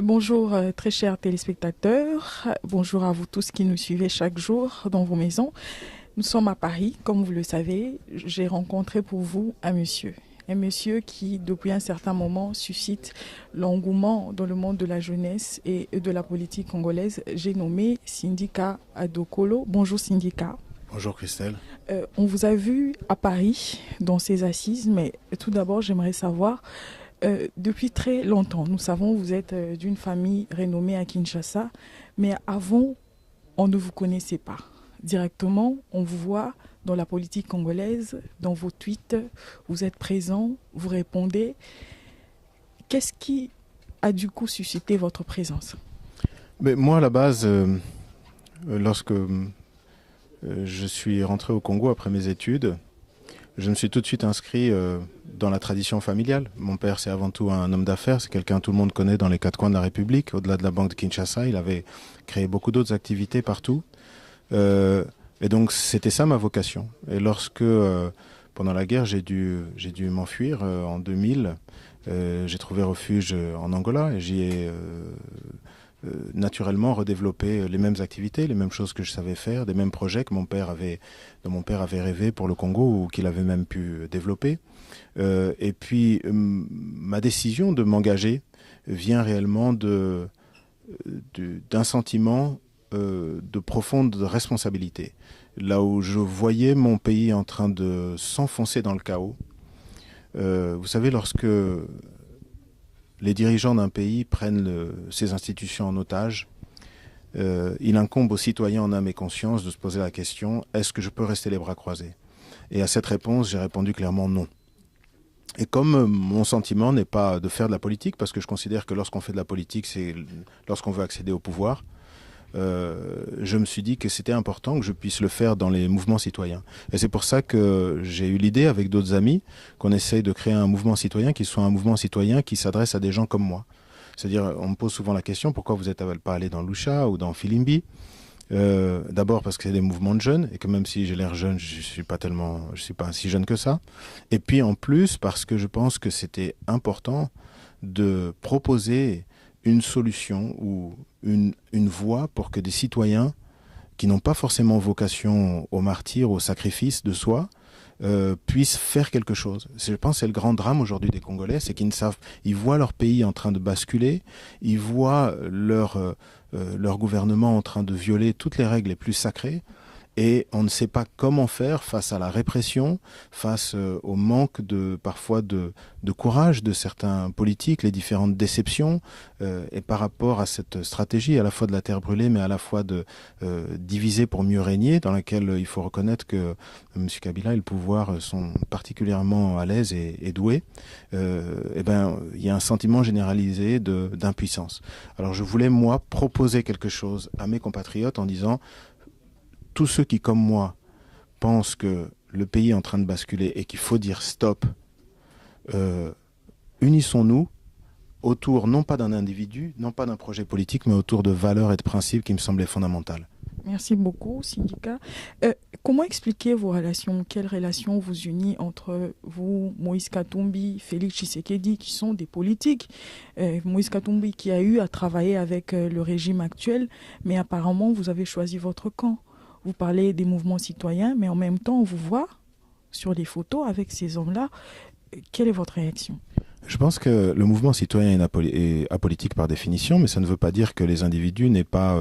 Bonjour, très chers téléspectateurs. Bonjour à vous tous qui nous suivez chaque jour dans vos maisons. Nous sommes à Paris, comme vous le savez. J'ai rencontré pour vous un monsieur. Un monsieur qui, depuis un certain moment, suscite l'engouement dans le monde de la jeunesse et de la politique congolaise. J'ai nommé Sindika Adokolo. Bonjour Sindika. Bonjour Christelle. On vous a vu à Paris dans ces assises, mais tout d'abord, j'aimerais savoir, depuis très longtemps, nous savons que vous êtes d'une famille renommée à Kinshasa, mais avant, on ne vous connaissait pas. Directement, on vous voit dans la politique congolaise, dans vos tweets, vous êtes présent, vous répondez. Qu'est-ce qui a du coup suscité votre présence? Mais moi, à la base, lorsque je suis rentré au Congo après mes études, je me suis tout de suite inscrit dans la tradition familiale. Mon père, c'est avant tout un homme d'affaires, c'est quelqu'un que tout le monde connaît dans les quatre coins de la République. Au-delà de la banque de Kinshasa, il avait créé beaucoup d'autres activités partout. Et donc, c'était ça ma vocation. Et lorsque, pendant la guerre, j'ai dû m'enfuir en 2000, j'ai trouvé refuge en Angola et j'y ai naturellement redévelopper les mêmes activités, les mêmes choses que je savais faire, des mêmes projets que dont mon père avait rêvé pour le Congo ou qu'il avait même pu développer. Et puis, ma décision de m'engager vient réellement d'un sentiment de profonde responsabilité. Là où je voyais mon pays en train de s'enfoncer dans le chaos, vous savez, lorsque les dirigeants d'un pays prennent ces institutions en otage, il incombe aux citoyens en âme et conscience de se poser la question, est-ce que je peux rester les bras croisés? Et à cette réponse, j'ai répondu clairement non. Et comme mon sentiment n'est pas de faire de la politique, parce que je considère que lorsqu'on fait de la politique, c'est lorsqu'on veut accéder au pouvoir, je me suis dit que c'était important que je puisse le faire dans les mouvements citoyens. Et c'est pour ça que j'ai eu l'idée avec d'autres amis qu'on essaye de créer un mouvement citoyen qui soit un mouvement citoyen qui s'adresse à des gens comme moi. C'est-à-dire, on me pose souvent la question, pourquoi vous n'êtes pas allé dans Lucha ou dans Filimbi? D'abord parce que c'est des mouvements de jeunes et que même si j'ai l'air jeune, je suis pas si jeune que ça. Et puis en plus parce que je pense que c'était important de proposer une solution ou une voie pour que des citoyens qui n'ont pas forcément vocation au martyre, au sacrifice de soi, puissent faire quelque chose. Je pense que c'est le grand drame aujourd'hui des Congolais, c'est qu'ils ne savent, ils voient leur pays en train de basculer, ils voient leur gouvernement en train de violer toutes les règles les plus sacrées, et on ne sait pas comment faire face à la répression, face au manque parfois de courage de certains politiques, les différentes déceptions, et par rapport à cette stratégie à la fois de la terre brûlée, mais à la fois de diviser pour mieux régner, dans laquelle il faut reconnaître que M. Kabila et le pouvoir sont particulièrement à l'aise et doués. Il y a un sentiment généralisé d'impuissance. Alors je voulais, moi, proposer quelque chose à mes compatriotes en disant tous ceux qui, comme moi, pensent que le pays est en train de basculer et qu'il faut dire stop, unissons-nous autour non pas d'un individu, non pas d'un projet politique, mais autour de valeurs et de principes qui me semblaient fondamentales. Merci beaucoup, Syndicat. Comment expliquer vos relations? Quelles relations vous unissent entre vous, Moïse Katumbi, Félix Tshisekedi, qui sont des politiques? Moïse Katumbi qui a eu à travailler avec le régime actuel, mais apparemment vous avez choisi votre camp. Vous parlez des mouvements citoyens, mais en même temps on vous voit sur les photos avec ces hommes-là. Quelle est votre réaction? Je pense que le mouvement citoyen est apolitique par définition, mais ça ne veut pas dire que les individus n'aient pas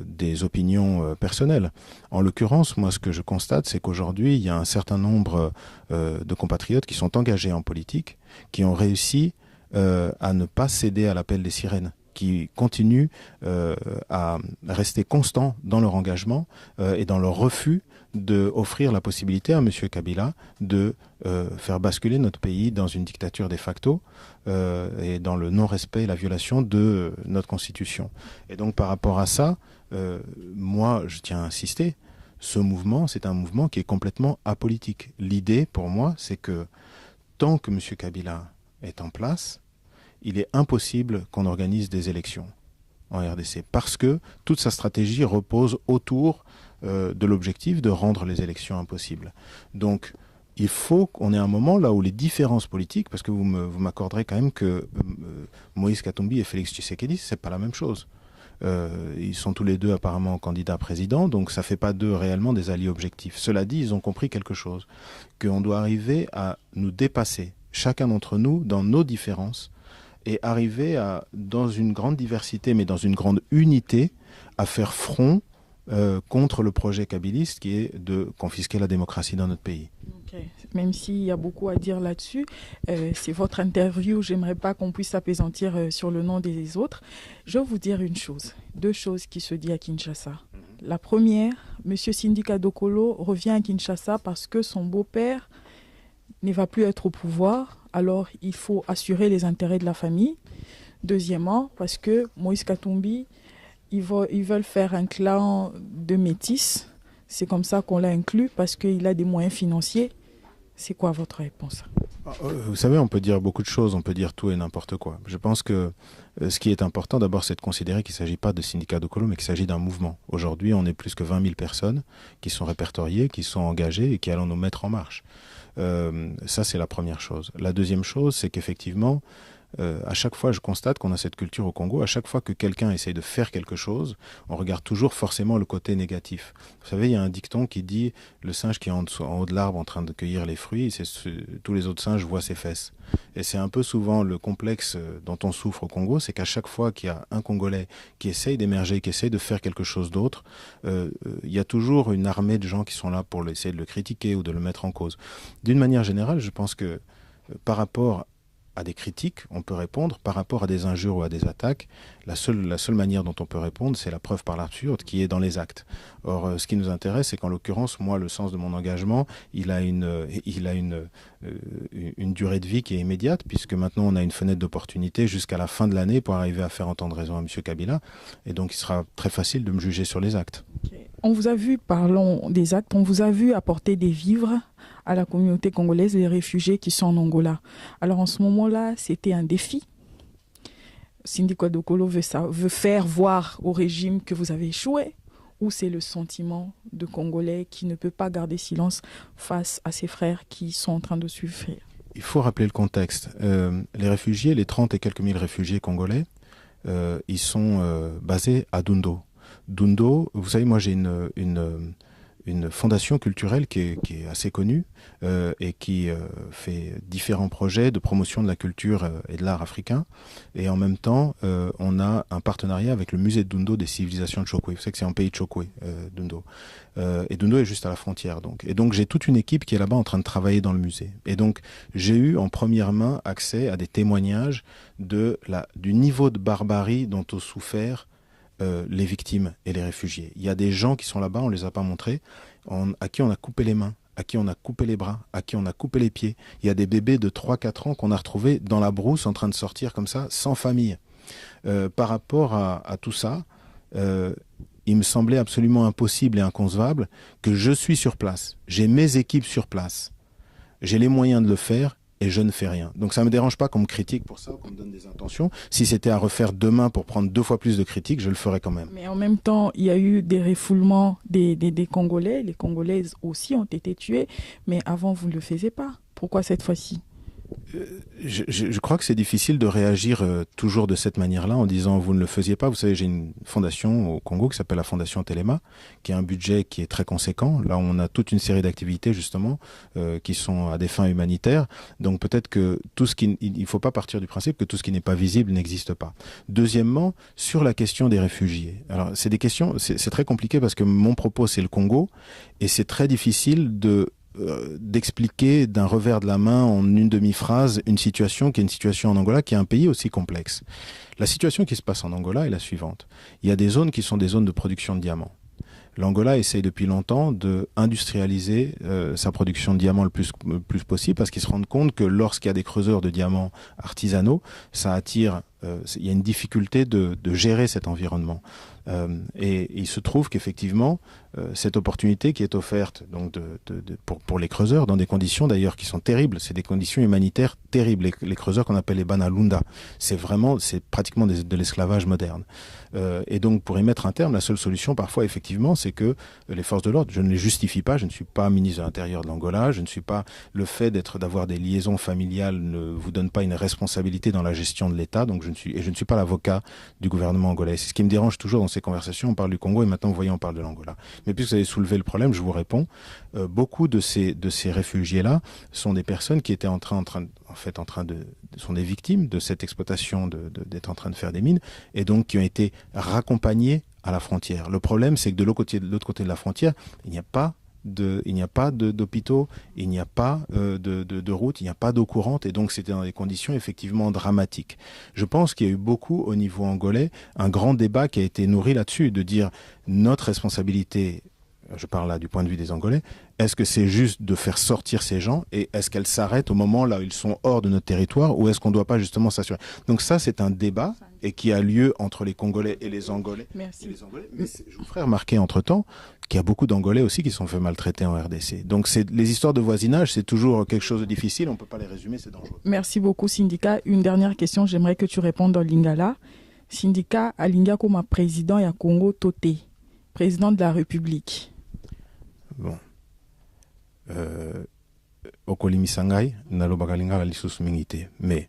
des opinions personnelles. En l'occurrence, moi, ce que je constate, c'est qu'aujourd'hui, il y a un certain nombre de compatriotes qui sont engagés en politique, qui ont réussi à ne pas céder à l'appel des sirènes, qui continuent à rester constants dans leur engagement et dans leur refus d'offrir la possibilité à M. Kabila de faire basculer notre pays dans une dictature de facto et dans le non-respect et la violation de notre Constitution. Et donc par rapport à ça, moi je tiens à insister, ce mouvement, c'est un mouvement qui est complètement apolitique. L'idée pour moi, c'est que tant que M. Kabila est en place, il est impossible qu'on organise des élections en RDC parce que toute sa stratégie repose autour de l'objectif de rendre les élections impossibles. Donc, il faut qu'on ait un moment là où les différences politiques, parce que vous m'accorderez quand même que Moïse Katumbi et Félix Tshisekedi, c'est pas la même chose. Ils sont tous les deux apparemment candidats président, donc ça fait pas d'eux réellement des alliés objectifs. Cela dit, ils ont compris quelque chose, qu'on doit arriver à nous dépasser, chacun d'entre nous, dans nos différences, et arriver à, dans une grande diversité, mais dans une grande unité, à faire front contre le projet kabiliste qui est de confisquer la démocratie dans notre pays. Okay. Même s'il y a beaucoup à dire là-dessus, c'est votre interview, j'aimerais pas qu'on puisse s'apaisantir sur le nom des autres. Je vais vous dire une chose, deux choses qui se disent à Kinshasa. La première, M. Sindika Dokolo revient à Kinshasa parce que son beau-père ne va plus être au pouvoir, alors il faut assurer les intérêts de la famille. Deuxièmement, parce que Moïse Katumbi, ils veulent faire un clan de métis. C'est comme ça qu'on l'a inclus parce qu'il a des moyens financiers. C'est quoi votre réponse? Vous savez, on peut dire beaucoup de choses, on peut dire tout et n'importe quoi. Je pense que ce qui est important d'abord, c'est de considérer qu'il ne s'agit pas de syndicat Dokolo, mais qu'il s'agit d'un mouvement. Aujourd'hui, on est plus que 20 000 personnes qui sont répertoriées, qui sont engagées et qui allons nous mettre en marche. Ça, c'est la première chose. La deuxième chose, c'est qu'effectivement, à chaque fois, je constate qu'on a cette culture au Congo. À chaque fois que quelqu'un essaye de faire quelque chose, on regarde toujours forcément le côté négatif. Vous savez, il y a un dicton qui dit « le singe qui est en haut de l'arbre en train de cueillir les fruits, tous les autres singes voient ses fesses ». Et c'est un peu souvent le complexe dont on souffre au Congo, c'est qu'à chaque fois qu'il y a un Congolais qui essaye d'émerger, qui essaye de faire quelque chose d'autre, il y a toujours une armée de gens qui sont là pour essayer de le critiquer ou de le mettre en cause. D'une manière générale, je pense que par rapport à des critiques, on peut répondre. Par rapport à des injures ou à des attaques, la seule manière dont on peut répondre, c'est la preuve par l'absurde qui est dans les actes. Or, ce qui nous intéresse, c'est qu'en l'occurrence, moi, le sens de mon engagement, il a une durée de vie qui est immédiate, puisque maintenant, on a une fenêtre d'opportunité jusqu'à la fin de l'année pour arriver à faire entendre raison à M. Kabila. Et donc, il sera très facile de me juger sur les actes. Okay. On vous a vu, parlons des actes, on vous a vu apporter des vivres à la communauté congolaise, les réfugiés qui sont en Angola. Alors en ce moment-là, c'était un défi. Sindika Dokolo veut faire voir au régime que vous avez échoué, ou c'est le sentiment de Congolais qui ne peut pas garder silence face à ses frères qui sont en train de souffrir? Il faut rappeler le contexte. Les réfugiés, les 30 et quelques mille réfugiés congolais, ils sont basés à Dundo. Dundo, vous savez, moi j'ai une fondation culturelle qui est assez connue et qui fait différents projets de promotion de la culture et de l'art africain. Et en même temps, on a un partenariat avec le musée de Dundo des civilisations de Chokwe. Vous savez que c'est un pays de Chokwe, Dundo. Et Dundo est juste à la frontière. Et donc j'ai toute une équipe qui est là-bas en train de travailler dans le musée. Et donc j'ai eu en première main accès à des témoignages du niveau de barbarie dont ont souffert les victimes et les réfugiés. Il y a des gens qui sont là-bas, on ne les a pas montrés, à qui on a coupé les mains, à qui on a coupé les bras, à qui on a coupé les pieds. Il y a des bébés de 3-4 ans qu'on a retrouvés dans la brousse en train de sortir comme ça, sans famille. Par rapport à tout ça, il me semblait absolument impossible et inconcevable que je suis sur place, j'ai mes équipes sur place, j'ai les moyens de le faire, et je ne fais rien. Donc ça ne me dérange pas qu'on me critique pour ça, qu'on me donne des intentions. Si c'était à refaire demain pour prendre 2 fois plus de critiques, je le ferais quand même. Mais en même temps, il y a eu des refoulements des Congolais. Les Congolaises aussi ont été tuées. Mais avant, vous ne le faisiez pas. Pourquoi cette fois-ci ? Je crois que c'est difficile de réagir toujours de cette manière-là en disant vous ne le faisiez pas. Vous savez, j'ai une fondation au Congo qui s'appelle la Fondation Telema, qui a un budget qui est très conséquent. Là, on a toute une série d'activités justement qui sont à des fins humanitaires. Donc peut-être que il faut pas partir du principe que tout ce qui n'est pas visible n'existe pas. Deuxièmement, sur la question des réfugiés. Alors c'est des questions, c'est très compliqué parce que mon propos c'est le Congo et c'est très difficile d'expliquer d'un revers de la main en une demi-phrase une situation qui est une situation en Angola, qui est un pays aussi complexe. La situation qui se passe en Angola est la suivante. Il y a des zones qui sont des zones de production de diamants. L'Angola essaye depuis longtemps d'industrialiser sa production de diamants le plus possible parce qu'ils se rendent compte que lorsqu'il y a des creuseurs de diamants artisanaux, ça attire, il y a une difficulté de gérer cet environnement. Et il se trouve qu'effectivement, cette opportunité qui est offerte donc pour les creuseurs, dans des conditions d'ailleurs qui sont terribles, c'est des conditions humanitaires terribles, les creuseurs qu'on appelle les Banalunda, c'est pratiquement de l'esclavage moderne. Et donc pour y mettre un terme, la seule solution parfois effectivement, c'est que les forces de l'ordre, je ne les justifie pas, je ne suis pas ministre de l'Intérieur de l'Angola, je ne suis pas, le fait d'avoir des liaisons familiales ne vous donne pas une responsabilité dans la gestion de l'État, donc je ne suis pas l'avocat du gouvernement angolais. C'est ce qui me dérange toujours dans ces conversations, on parle du Congo et maintenant vous voyez on parle de l'Angola. Mais puisque vous avez soulevé le problème, je vous réponds, beaucoup de ces réfugiés-là sont des personnes qui étaient sont des victimes de cette exploitation d'être en train de faire des mines et donc qui ont été raccompagnés à la frontière. Le problème, c'est que de l'autre côté de la frontière, il n'y a pas d'hôpitaux, il n'y a pas de route, il n'y a pas d'eau courante et donc c'était dans des conditions effectivement dramatiques. Je pense qu'il y a eu beaucoup au niveau angolais, un grand débat qui a été nourri là-dessus, de dire notre responsabilité, je parle là du point de vue des Angolais, est-ce que c'est juste de faire sortir ces gens et est-ce qu'elles s'arrêtent au moment là où ils sont hors de notre territoire ou est-ce qu'on ne doit pas justement s'assurer? Donc ça, c'est un débat et qui a lieu entre les Congolais et les Angolais. Merci. Mais je vous ferai remarquer entre-temps qu'il y a beaucoup d'Angolais aussi qui se sont fait maltraiter en RDC. Donc les histoires de voisinage, c'est toujours quelque chose de difficile, on ne peut pas les résumer, c'est dangereux. Merci beaucoup, Sindika. Une dernière question, j'aimerais que tu répondes en lingala. Sindika alinga comme président ya Congo Toté, président de la République. Bon. Okolimisa ngai nalobaka lingala lisusu mingi te, mais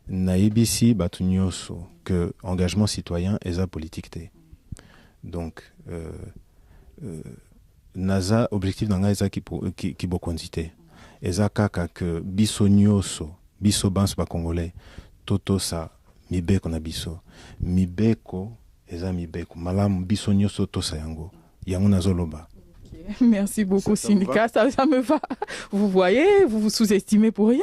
nayebisi bato nyonso que engagement citoyen eza politique te. Donc naza objectif na ngai eza ki bokonzi te, eza kaka que biso nyonso, biso banso ba congolais totosa mibeko na biso, mibeko eza mibeko malamu biso nyonso tosa yango nazoloba. Merci beaucoup, Sindika. Ça me va. Vous voyez, vous vous sous-estimez pour rien.